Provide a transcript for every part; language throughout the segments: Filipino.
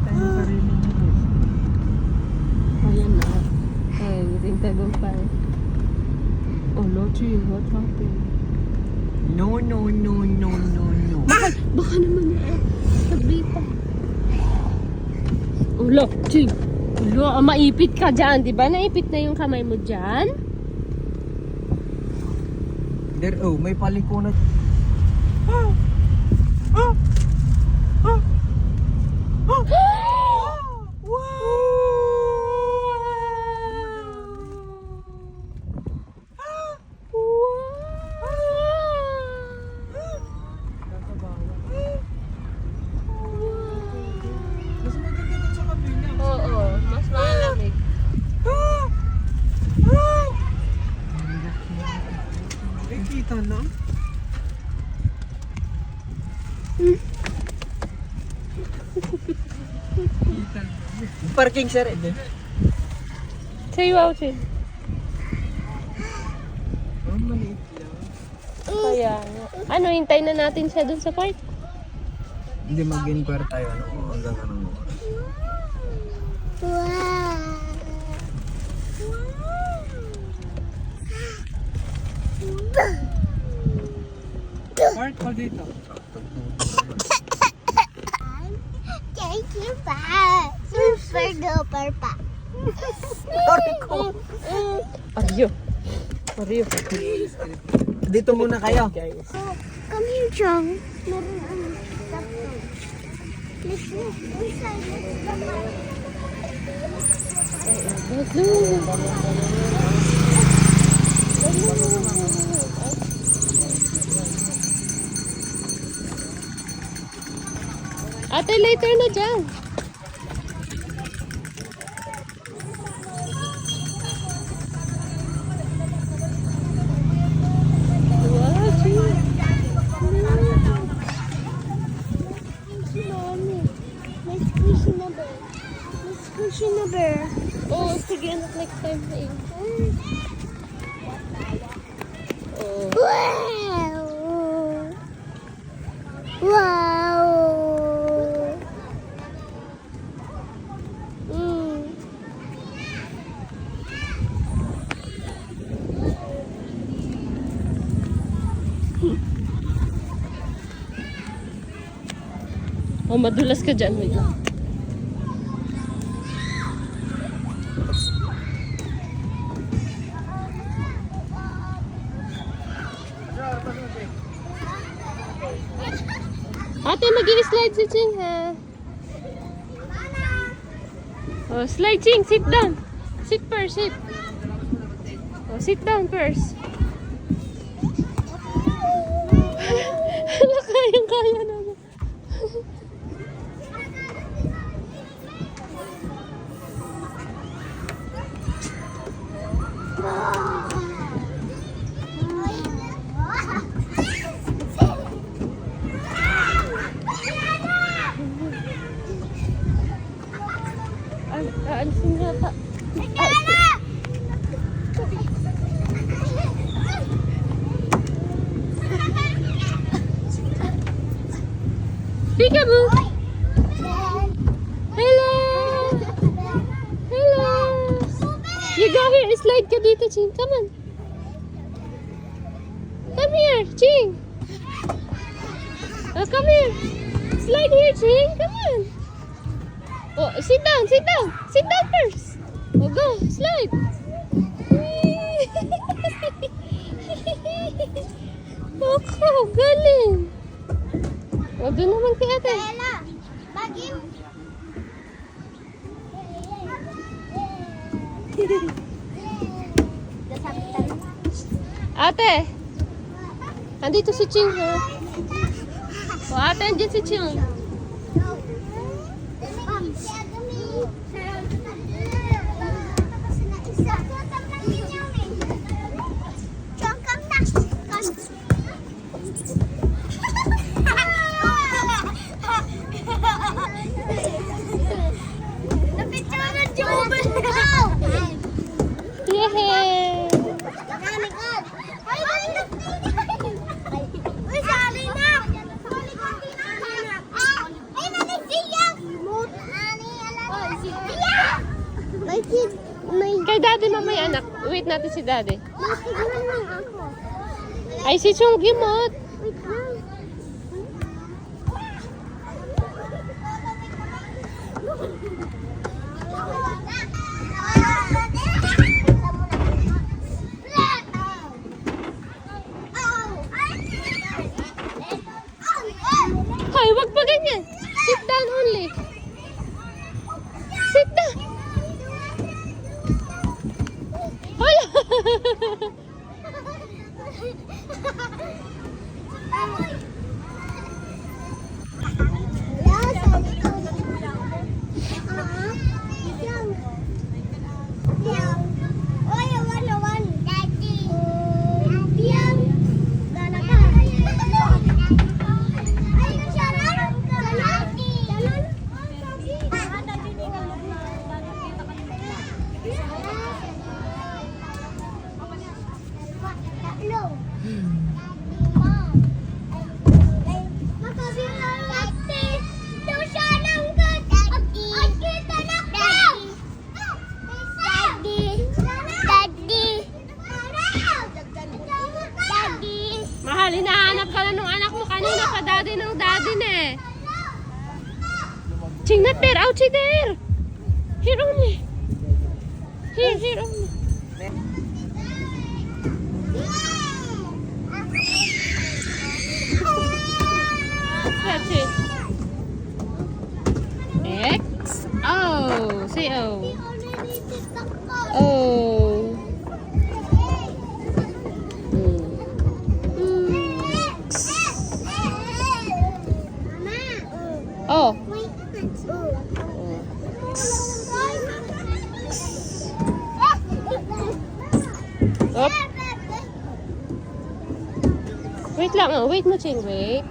tayo ng sarili mo. Ayan na. Ay, tagumpay. Oh, Lochi, what happened? No. Baka naman sabi pa. Oh, Lochi. Maipit ka dyan, di ba? Naipit na yung kamay mo dyan? There, oh, may palikunan. Mas maganda dun sa kabila. Oo, mas malamig. Eh, kita na. Kita na. Parking sir, din. Say wow, Chin. Oh, maliit lang. Kaya, ano, hintay na natin siya dun sa park? Hindi mag-inquire tayo hanggang anong oras. Park ko dito. Thank you pa. Super duper pa. Aryo. Aryo. Dito muna kayo. Guys. Come here, Chong. Meron ano. Tapos. Let's go. Inside. Let's go. Ate, later na dyan. Wow, Chin. Thank you, Mommy. May squishy na bear. May squishy na bear. Oh, sige, anak, next time na yun. Oh. Wow! Wow! Oh, madulas ka dyan. Wait lang. Ate, mag-i-slide si Ching, ha? Oh, slide, Ching. Sit down. Sit first, sit. Oh, sit down first. Hala, kayang-kaya naman. Aalisin nga pa. Peekaboo! Hello! Hello! You go here. Slide ka dito, Ching. Come on. Come here, Ching. Oh, come here. Slide here, Ching. Come on. Oh, sit down, sit down. Sit down first. Oh, go. Slide. Ako, galing. O, doon naman kay ate. Ella, bagim. Ate. Andito si Ching, ha? O, ate, andyan si Ching. Yehey! I did my... Kay daddy mamaya anak. Wait natin si daddy. Masignan lang ako. Ay, si Chong Gimot. Wait lang. Hoy, wag pa ganyan. Sit down only. Sit down. Hola. Mahal, hinahanap ka na nung anak mo kanina pa daddy ng daddy na eh. Ching, not there, outside there. Here only. Here only. That's it. X, O, say O. O. Oh. Up. Wait lang, oh. Wait mo, Ching. Wait.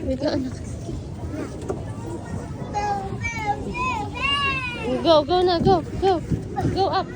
Wait lang, anak. Go na, go. Go up.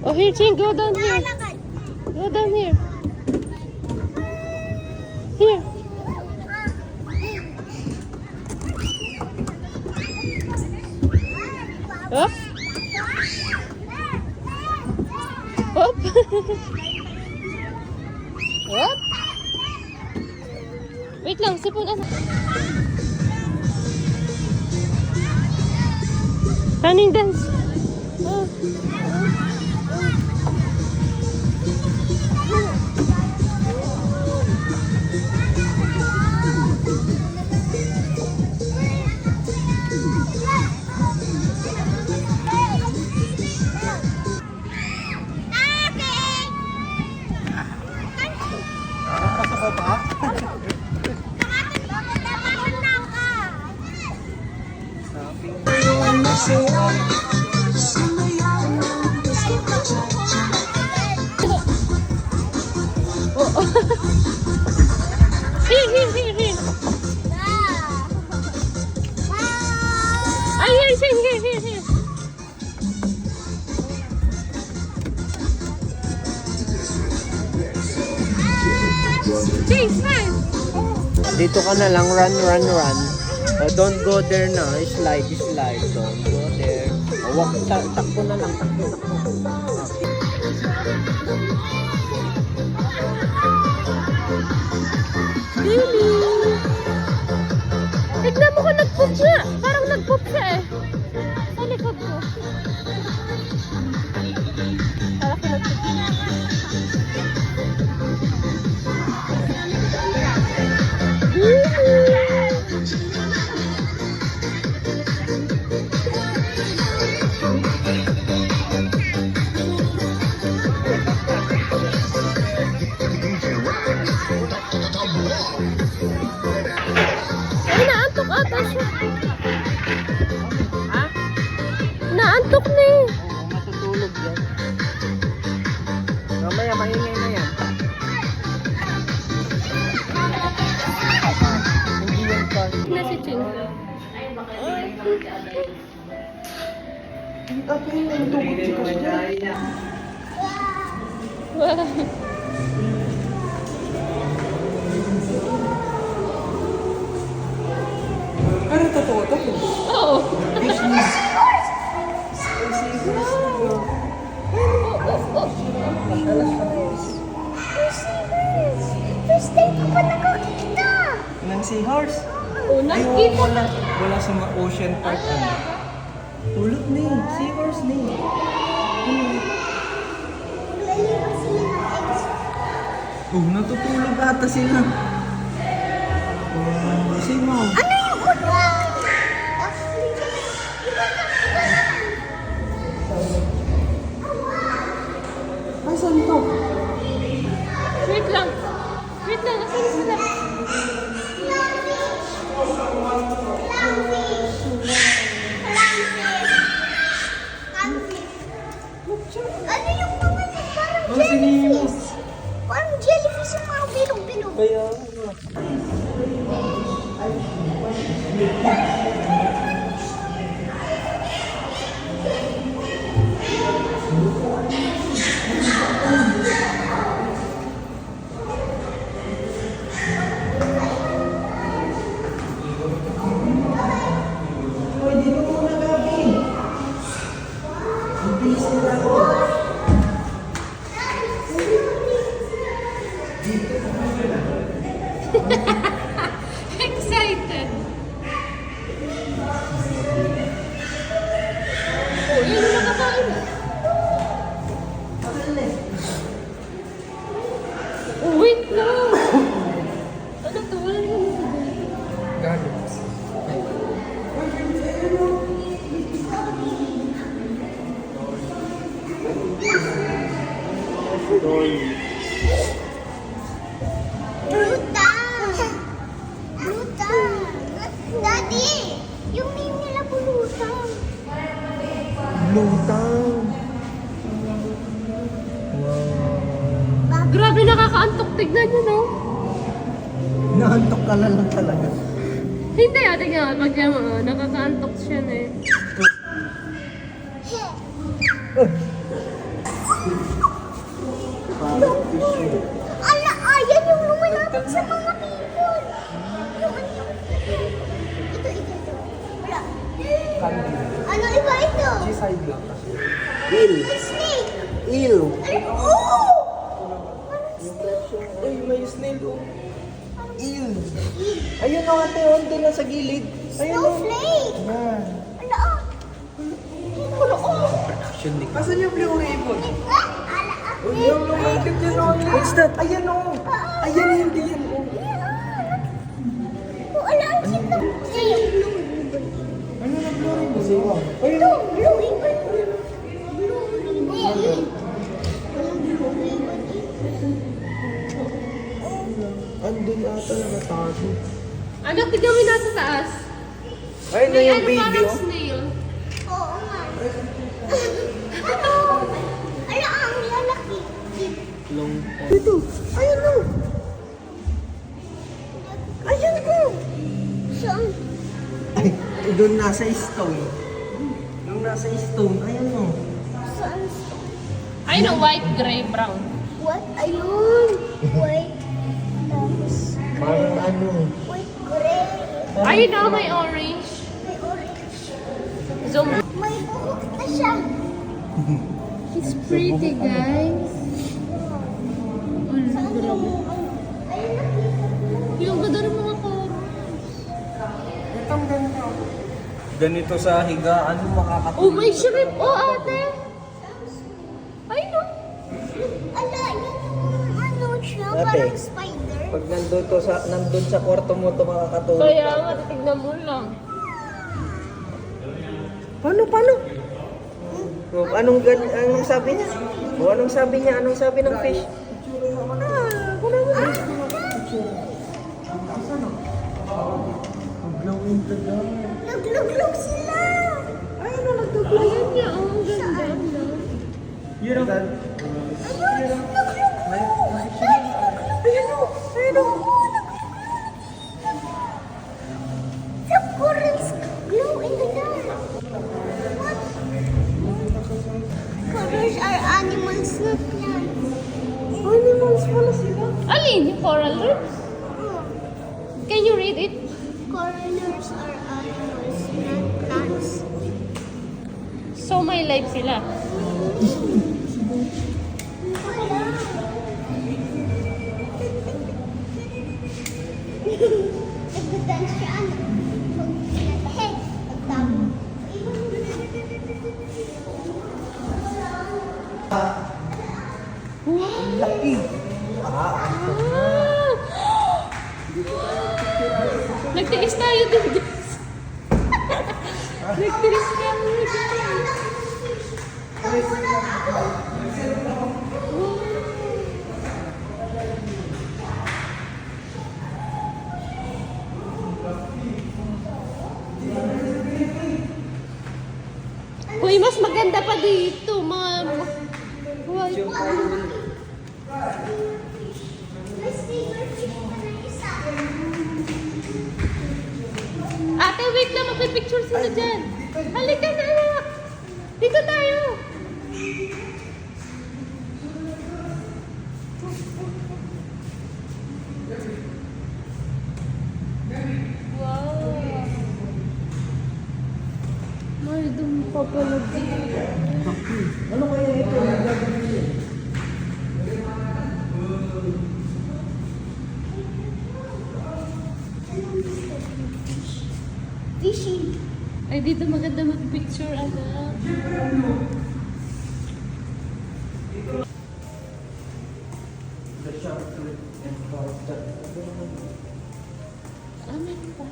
Oh, here, Ching, go down here. Go down here. Here. Up. Up. Up. Wait lang, sipon anak. Running dance. Oh. Here. Ay, here. Chase, man. Dito ka na lang, run. Don't go there na. Slide. Don't go there. Walk, takbo na lang. Lily! Tignan mo kung nag-poop siya. Parang nag-poop siya eh. Sa likod ko. Parang ko nag-poop siya. Ay, naantok ata siya. Ano totoo to? Oo. First time ko pa nakakita. Ng seahorse? Oh, Ay, nakita. wala sa ocean park. Ano? Ulot ni, seahorse ni. Naglilipas sila ng eggs. Oh, natutulog ata sila. Sino? Ano yung ulo? Asan to? Wait lang. Wait lang. Asan sila? Ano yung mga yun? Parang Oh, si Nemo. jellyfish. Parang jellyfish yung mga bilog-bilog. Kaya, Excited. Oh, yun yung nakakain. Oh, wait lang. Ano to? Wala naman sa gagawin. Bruta! Bruta! Daddy! Yung name nila bulutang. Lutang. Grabe, nakakaantok. Tignan nyo, no? Naantok ka na lang talaga. Hindi, tignan. Pag nakakaantok siya na eh. Ala, ayan yung lumalapit sa mga people. Yung ano yung... Ito. Wala. Ano iba ito? Side lang kasi. May snake. Eel. Ano? Oh! Uy, may snail oh. Eel. Ayun o ate, oh, doon na sa gilid. Ayun o. Snowflake. Yan. Ala, ah. Ano? Oh! Asan yung blue ribbon? Ala, ah. Uy, yung lumapit yun o. What's that? Ayan o. Ayan, hindi yan o. Oh, ala, ang cute ng blue ribbon. Ano na blue ribbon? Ayun Ito, o. blue ribbon. Blue ribbon. Andun ata nakatago. Ano, tignan mo yung nasa taas. Ayun na yung baby parang oh. snail. Oo nga. Ala, ang lalaki. Long Ito. Ayun o. Ayun o. Saan? Ay, doon nasa stone. Yung nasa stone, ayun o. Saan? Ay, no, white, gray, brown. What? Ayun. White. Tapos, Parang ano. white gray. Ay, no, may orange. May orange. Zoom. May buhok na siya. It's pretty, guys. Saan yung... Ayun, nakita ko. Yung ganda ng mga coral. Itong ganito. Ganito sa higaan, makakatulog. Oh, may shrimp. Oh, ate. Ay, no. Ala, yun yung ano siya, Ate. parang spider. Pag nandun sa kwarto mo ito makakatulog. Kaya nga, tignan mo lang. Paano? O, anong sabi niya? O, anong sabi niya? Anong sabi ng fish? Glow in the dark. Nagluglog sila. Ay, ano nagtutuloy? Ayan niya, oh, ang ganda. No? Yun ang... Ayun, nagluglog. Ayun o! Ayun o! The corals glow in the dark. What? Others are animals, not plants. Animals pala sila. Alin? Yung coral reefs? Oh, Can you read it? corals are animals, not plants. So may life sila. Nagdadance siya, ano? Pag pinatahe, pagtamo. Laki. Ah! Nagtiis tayo din, guys. Nagtiis tayo, guys. Uy, mas maganda pa dito, mga... Uy. May silverfish pa na isa. Ate, wait lang. Magpipicture sila dyan. Halika na, anak. Dito tayo. Wow. May dumi pa pala dito. Ano kaya ito? Fishing. Ay, dito maganda mag-picture, anak. Ah, meron pa.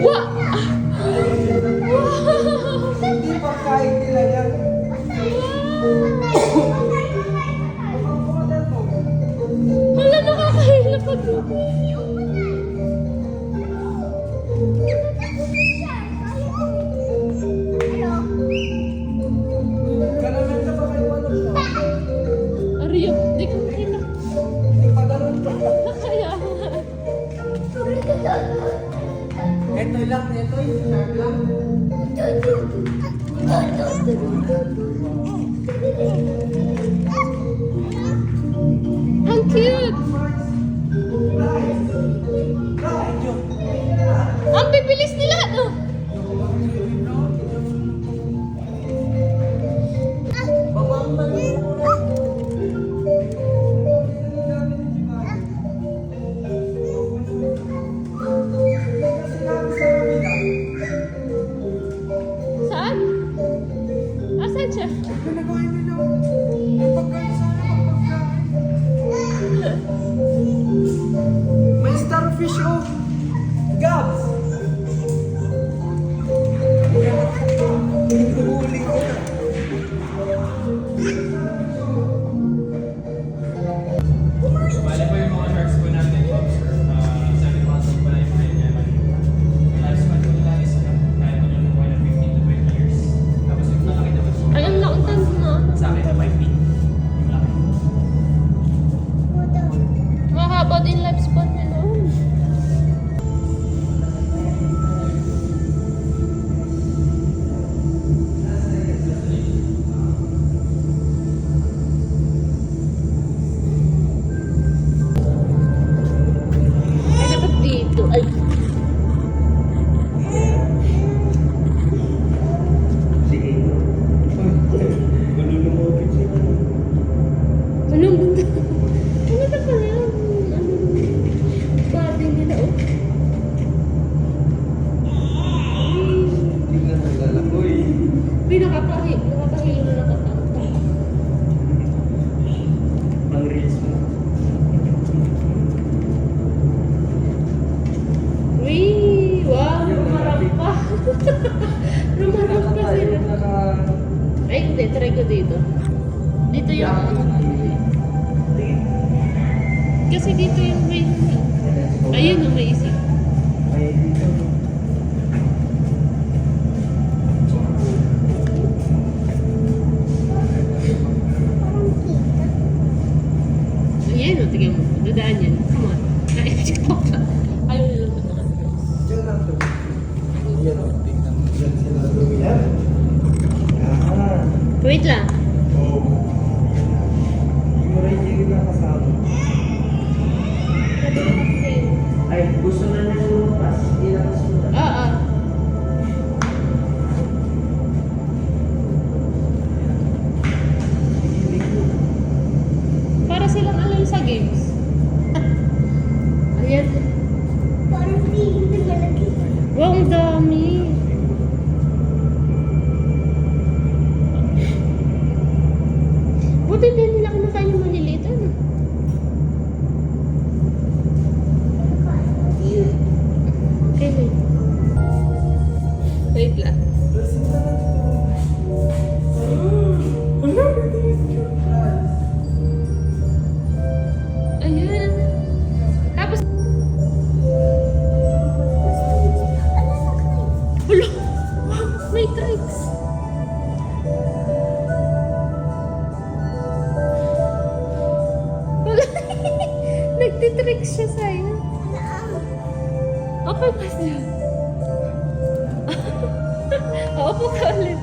Wow! Hindi pa kain nila yan. Wala nakakahila pag... Kalaman ka pa kayo ano? Ariyo, di ko makita. Hindi pa ganun pa. Kaya nga. Ito lang, ito yung shark lang. Ang cute! Ang bibilis nila, no? Babang na Saan? Asan siya? Pinagawa nila. Ang pagkain sana pagkain. May starfish oh. Gabs. Huli ko na. Bali po yung mga sharks po natin, lobster, 7 months old pa na yung brain niya. Yung lifespan po nila is kaya po yung buhay na 15 to 20 years. Tapos yung malaki naman po, Ay, ang laki tanto na. sa akin na 5 feet. Yung laki. Mahaba din lifespan nila. Ay, dapat dito. Ay. Manunumugit sila. Anong ganda? Ano na pala yan? Ano? Body nila, oh. Tingnan ang lalakoy. Nakakahilo na katanta. Pang reels mo. Uy! Wow! Rumarapa! Rumarapa sila. Ay, hindi. Try ko dito. Dito yung... Kasi dito yung may... Ayun, may isip. Ay, dito. tignan mo. Dadaan yan. Come on. Ay, joke lang. Ayaw nila matakas. Diyan lang to. Yan o. Diyan sila lumihan. Yan. Wait lang. Oo. Siguro hindi na kasama. Ay, gusto na nang lumabas. Ilabas mo na. Oo. Para silang alal sa games. Ayan. Parang feeling na malaki. Wow, ang dami. Buti din nila kumakain yung maliliit. Ano? Okay, wait. Wait lang. Ayan. Tapos, hulo! May tricks! Wala. Nagtitricks siya sa'yo. Opo ka siya. Opo ka ulit.